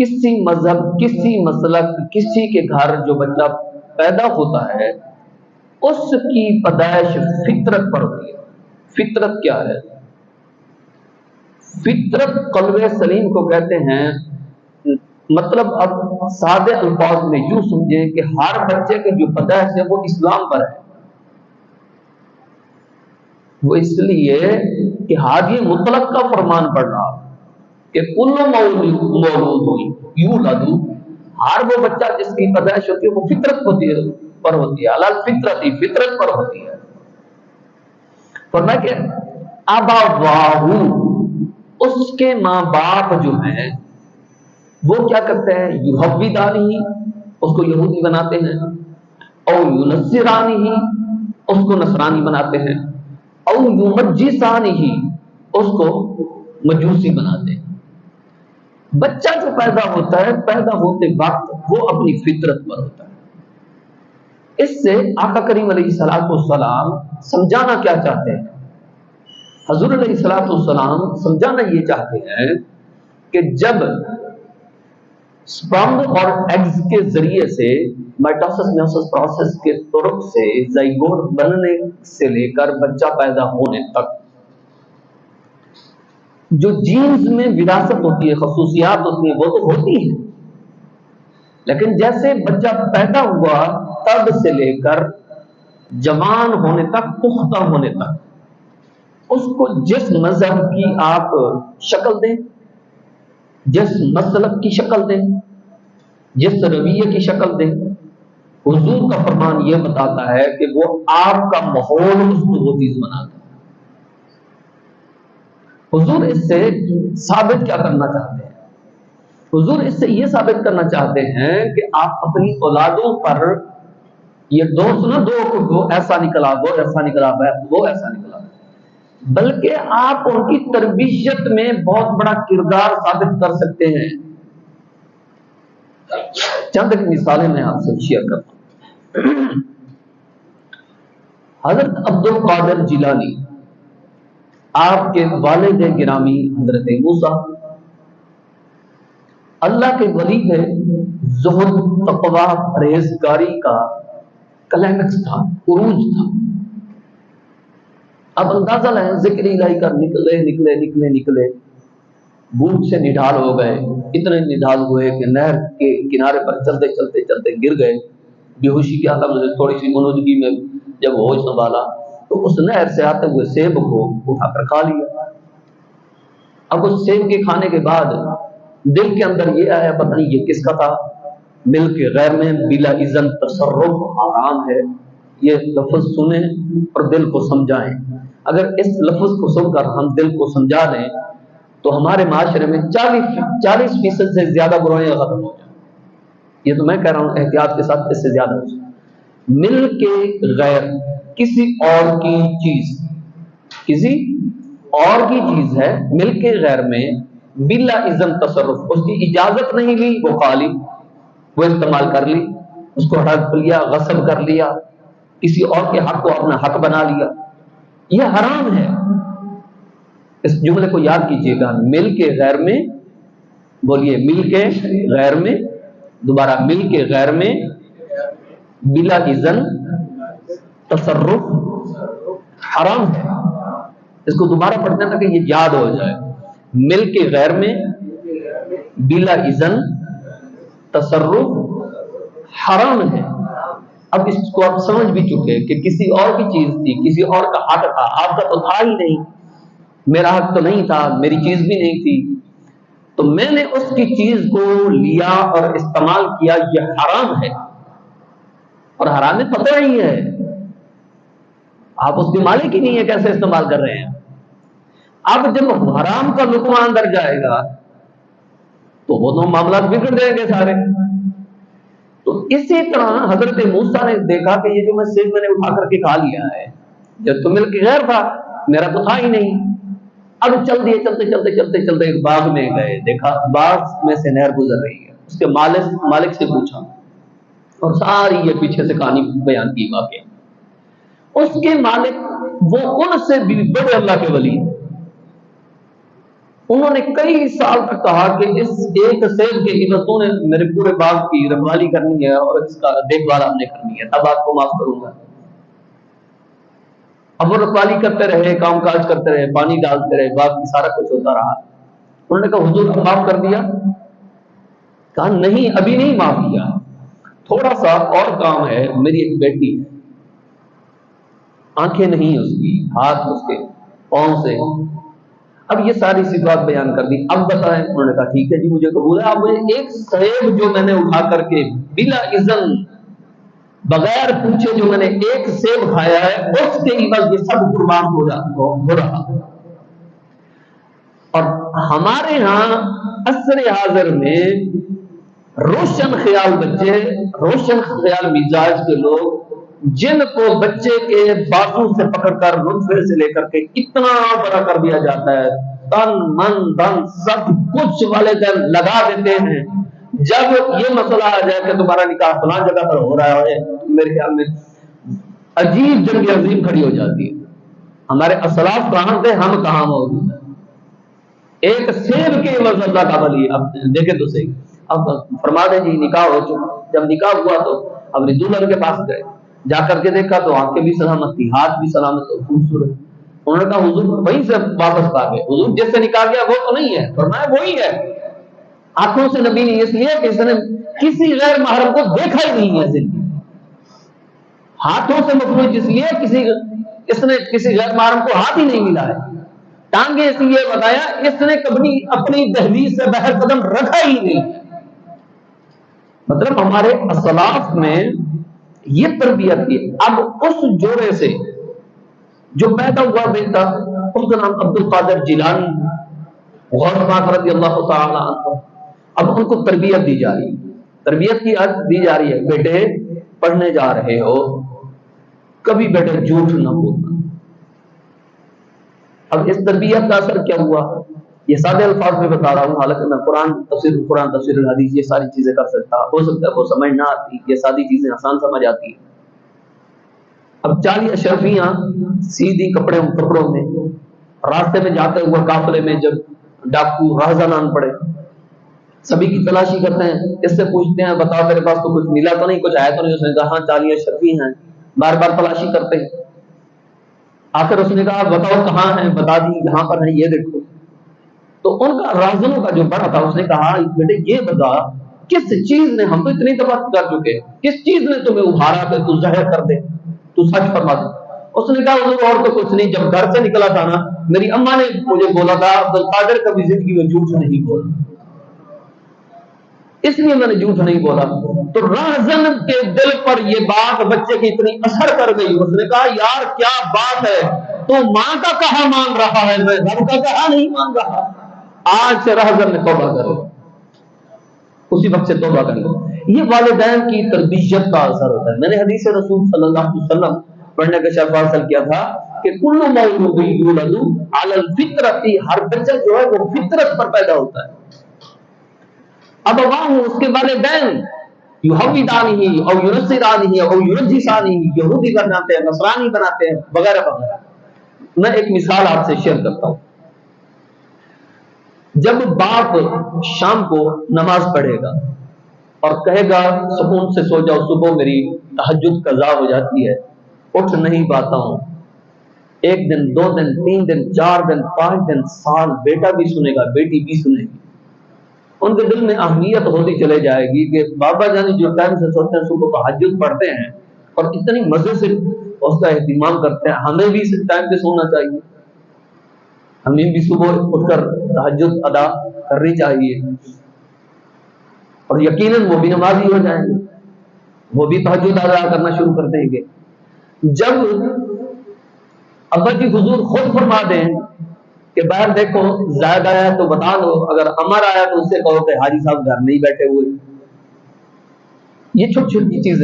کسی مذہب، کسی مسلک، کسی کے گھر جو بچہ پیدا ہوتا ہے اس کی پیدائش فطرت پر ہوتی ہے۔ فطرت کیا ہے؟ فطرت قلب سلیم کو کہتے ہیں۔ مطلب اب سادے الفاظ میں یوں سمجھیں کہ ہر بچے کی جو پیدائش ہے وہ اسلام پر ہے۔ وہ اس لیے کہ حاجی مطلق کا فرمان پڑھ رہا کہ کل مولود یولد، ہر وہ بچہ جس کی پیدائش ہوتی ہے وہ فطرت پر ہوتی ہے، علی فطرت، فطرت پر ہوتی ہے۔ فرمایا کہ ابواہ، اس کے ماں باپ جو ہیں وہ کیا کرتے ہیں؟ یحودانی، اس کو یہودی بناتے ہیں، او ینصرانی، اس کو نصرانی بناتے ہیں، او یمجسانی، اس کو مجوسی بناتے ہیں۔ بچہ جو پیدا ہوتا ہے پیدا ہوتے وقت وہ اپنی فطرت پر ہوتا ہے۔ اس سے آقا کریم علیہ الصلوۃ والسلام سمجھانا کیا چاہتے ہیں؟ حضور علیہ الصلوۃ والسلام سمجھانا یہ چاہتے ہیں کہ جب سپرم اور ایگز کے ذریعے سے مائٹوسس میوسس پروسیس کے طرق سے زائگوٹ بننے سے لے کر بچہ پیدا ہونے تک جو جینز میں وراثت ہوتی ہے، خصوصیات ہوتی ہیں، وہ تو ہوتی ہیں، لیکن جیسے بچہ پیدا ہوا تب سے لے کر جوان ہونے تک، پختہ ہونے تک، اس کو جس مذہب کی آپ شکل دیں، جس مسلک کی شکل دیں، جس رویے کی شکل دیں، حضور کا فرمان یہ بتاتا ہے کہ وہ آپ کا ماحول اس کو وہ چیز بناتا ہے۔ حضور اس سے ثابت کیا کرنا چاہتے ہیں؟ حضور اس سے یہ ثابت کرنا چاہتے ہیں کہ آپ اپنی اولادوں پر یہ دو سنا دو ایسا نکلا، وہ ایسا نکلا، وہ ایسا نکلا، بلکہ آپ ان کی تربیت میں بہت بڑا کردار ثابت کر سکتے ہیں۔ چند ایک مثالیں میں آپ سے شیئر کرتا ہوں۔ حضرت عبد القادر جیلانی، آپ کے والد گرامی حضرت موسیٰ اللہ کے ولی تھے، زہد، تقویٰ، پرہیزگاری کا کلائمیکس تھا، عروج تھا۔ اب اندازہ لیں، ذکر الہی کر نکلے، بھوک سے نڈھال ہو گئے، اتنے نڈھال ہوئے کہ نہر کے کنارے پر چلتے گر گئے، بے ہوشی کی حالت میں تھوڑی سی منودگی میں جب ہوش سنبھالا تو اس نہر سے آتے ہوئے سیب کو اٹھا کر کھا لیا۔ اب اس سیب کے کھانے کے بعد دل کے اندر یہ آیا، پتہ نہیں یہ کس کا تھا، ملک غیر میں بلا اذن تصرف حرام ہے۔ یہ لفظ سنیں اور دل کو سمجھائیں۔ اگر اس لفظ کو سن کر ہم دل کو سمجھا دیں تو ہمارے معاشرے میں 40% سے زیادہ برائیاں ختم ہو جائیں۔ یہ تو میں کہہ رہا ہوں، احتیاط کے ساتھ اس سے زیادہ ہو جائے۔ مل کے غیر، کسی اور کی چیز، کسی اور کی چیز ہے، مل کے غیر میں بلا اذن تصرف، اس کی اجازت نہیں لی، وہ کھا لی، وہ استعمال کر لی، اس کو ہڑپ لیا، غصب کر لیا، کسی اور کے حق کو اپنا حق بنا لیا، یہ حرام ہے۔ اس جملے کو یاد کیجئے گا، مل کے غیر میں، بولیے مل کے غیر میں، دوبارہ مل کے غیر میں بلا اذن تصرف حرام ہے۔ اس کو دوبارہ پڑھنے تک یہ یاد ہو جائے، مل کے غیر میں بلا اذن تصرف حرام ہے۔ اب اس کو آپ سمجھ بھی چکے کہ کسی اور کی چیز تھی، کسی اور کا حق تھا، آپ کا تو تھا ہی نہیں، میرا حق تو نہیں تھا، میری چیز بھی نہیں تھی، تو میں نے اس کی چیز کو لیا اور استعمال کیا، یہ حرام ہے، اور حرام میں پتہ نہیں ہے، آپ اس کے مالک ہی نہیں ہے، کیسے استعمال کر رہے ہیں۔ اب جب حرام کا لقمہ اندر جائے گا تو وہ تو معاملات بگڑ جائیں گے سارے۔ تو اسی طرح حضرت موسیٰ نے دیکھا کہ یہ جو میں سیب میں نے اٹھا کر کے کھا لیا ہے، جب تو مل کے غیر تھا، میرا تو تھا ہی نہیں۔ اب چل دیے، چلتے ایک باغ میں گئے، دیکھا باغ میں سے نہر گزر رہی ہے، اس کے مالک سے پوچھا اور ساری یہ پیچھے سے کہانی بیان کی واقعہ۔ اس کے مالک وہ ان سے بھی بڑے اللہ کے ولی ہیں، انہوں نے کئی سال تک کہا کہ اس ایک سیب کے عبادتوں نے میرے پورے باغ کی رکھوالی کرنی ہے اور اس کا دیکھ بھال ہم نے کرنی ہے، تب آپ کو معاف کروں گا۔ اب وہ رکھوالی کرتے رہے، کام کاج کرتے رہے، پانی ڈالتے رہے، باغ کی سارا کچھ ہوتا رہا۔ انہوں نے کہا حضور معاف کر دیا؟ کہا نہیں، ابھی نہیں معاف کیا، تھوڑا سا اور کام ہے۔ میری ایک بیٹی ہے، آنکھیں نہیں اس کی، ہاتھ اس کے پاؤں سے، اب یہ ساری سی بات بیان کر دی، اب بتائیں۔ انہوں نے کہا ٹھیک ہے جی، مجھے قبول ہے۔ اب مجھے ایک سیب جو میں نے اٹھا کر کے بلا اذن بغیر پوچھے جو میں نے ایک سیب کھایا ہے، اس کے عوض یہ سب قربان ہو رہا۔ اور ہمارے ہاں عصر حاضر میں روشن خیال بچے، روشن خیال مزاج کے لوگ، جن کو بچے کے بازو سے پکڑ کر نطفے سے لے کر کے اتنا بڑا کر دیا جاتا ہے، تن من دھن سب کچھ والدین لگا دیتے ہیں، جب یہ مسئلہ آ جائے کہ تمہارا نکاح فلاں جگہ پر ہو رہا ہے، میرے خیال میں عجیب جنگ عظیم کھڑی ہو جاتی ہے۔ ہمارے اسلاف کہاں تھے، ہم کہاں موجود ہیں؟ ایک سیب کے عوض اللہ کا ولی، اب دیکھیں تو صحیح، اب فرما دیں جی نکاح ہو چکا۔ جب نکاح ہوا تو اب دلہن کے پاس گئے، جا کر کے دیکھا تو آنکھیں بھی سلامت تھی، ہاتھ بھی سلامت اور خوبصورت۔ انہوں نے کہا حضور وہیں سے واپس آ گئے، حضور جس سے نکاح گیا وہ تو نہیں ہے؟ فرمایا وہی ہے۔ آنکھوں سے نبی نے اس لیے کہ اس نے کسی غیر محرم کو دیکھا ہی نہیں ہے زندگی، ہاتھوں سے مفروض اس لیے اس نے کسی غیر محرم کو ہاتھ ہی نہیں ملا ہے، ٹانگیں اس لیے بتایا اس نے کبھی اپنی دہلیز سے باہر قدم رکھا ہی نہیں۔ مطلب ہمارے اسلاف میں یہ تربیت کی۔ اب اس جوڑے سے جو پیدا ہوا بیٹا، اس کا نام عبد القادر جیلانی، غوث پاک رضی اللہ تعالی عنہ، اب ان کو تربیت دی جا رہی ہے، تربیت کی عادت دی جا رہی ہے، بیٹے پڑھنے جا رہے ہو کبھی بیٹے جھوٹ نہ بولنا۔ اب اس تربیت کا اثر کیا ہوا، یہ سادے الفاظ میں بتا رہا ہوں، حالانکہ میں قرآن تفسیر الحدیث یہ ساری چیزیں کر سکتا، ہو سکتا ہے وہ سمجھ نہ آتی، یہ ساری چیزیں آسان سمجھ آتی ہیں۔ اب 40 اشرفیاں سیدھی کپڑوں میں راستے میں جاتے ہوئے قافلے میں جب ڈاکو راہزنان پڑے، سبھی کی تلاشی کرتے ہیں، اس سے پوچھتے ہیں بتاؤ تیرے پاس تو کچھ ملا تو نہیں، کچھ آیا تو نہیں؟ اس نے کہا ہاں 40 اشرفی ہیں، بار بار تلاشی کرتے ہیں۔ آخر اس نے کہا بتاؤ کہاں ہیں؟ بتا دی یہاں پر ہیں، یہ دیکھو۔ تو ان کا راہزنوں کا جو بڑا تھا اس نے کہا بیٹے یہ بتا کس چیز نے، ہم تو اتنی دفعہ کر چکے، کس چیز نے تمہیں ابھارا کہ تو ظاہر کر دے، تو سچ فرما دے؟ اس نے کہا حضور اور تو کچھ نہیں، جب گھر سے نکلا تھا نا میری اماں نے مجھے بولا تھا عبد القادر کبھی زندگی میں جھوٹ نہیں بولنا، اس لیے میں نے جھوٹ نہیں بولا۔ تو راہزن کے دل پر یہ بات بچے کی اتنی اثر کر گئی، اس نے کہا یار کیا بات ہے، تو ماں کا کہا مان رہا ہے، میں رب کا کہا نہیں مان رہا۔ آج سے راہزن نے توبہ کرو، اسی وقت سے توبہ کرو۔ یہ والدین کی تربیت کا اثر ہوتا ہے۔ میں نے حدیث رسول صلی اللہ علیہ وسلم پڑھنے کا شرف حاصل کیا تھا کہ کل مولود یولد علی الفطرۃ، ہر بچہ جو ہے وہ فطرت پر پیدا ہوتا ہے۔ اب وہاں اس کے والدین یحودانہ او ینصرانہ او یرجسانہ، یہودی بناتے ہیں، نصرانی بناتے ہیں، وغیرہ وغیرہ۔ میں ایک مثال آپ سے شیئر کرتا ہوں۔ جب باپ شام کو نماز پڑھے گا اور کہے گا سکون سے سو جاؤ، صبح میری تہجد قضا ہو جاتی ہے، اٹھ نہیں پاتا ہوں، ایک دن 2 دن 3 دن 4 دن 5 دن سال بیٹا بھی سنے گا، بیٹی بھی سنے گی، ان کے دل میں اہمیت ہوتی چلے جائے گی کہ بابا جانی جو ٹائم سے سوتے ہیں، صبح تہجد پڑھتے ہیں اور اتنی مزے سے اس کا اہتمام کرتے ہیں، ہمیں بھی اس ٹائم پہ سونا چاہیے، ہمیں بھی صبح اٹھ کر تہجد ادا کرنی چاہیے، اور یقیناً وہ بھی نمازی ہو جائیں گے، وہ بھی تہجد ادا کرنا شروع کر دیں گے۔ جب ابا جی حضور خود فرما دیں کہ باہر دیکھو زائد آیا ہے تو بتا دو، اگر امر آیا تو اس سے کہو کہ حاجی صاحب گھر نہیں بیٹھے ہوئے، یہ چھوٹی چھوٹی چیزیں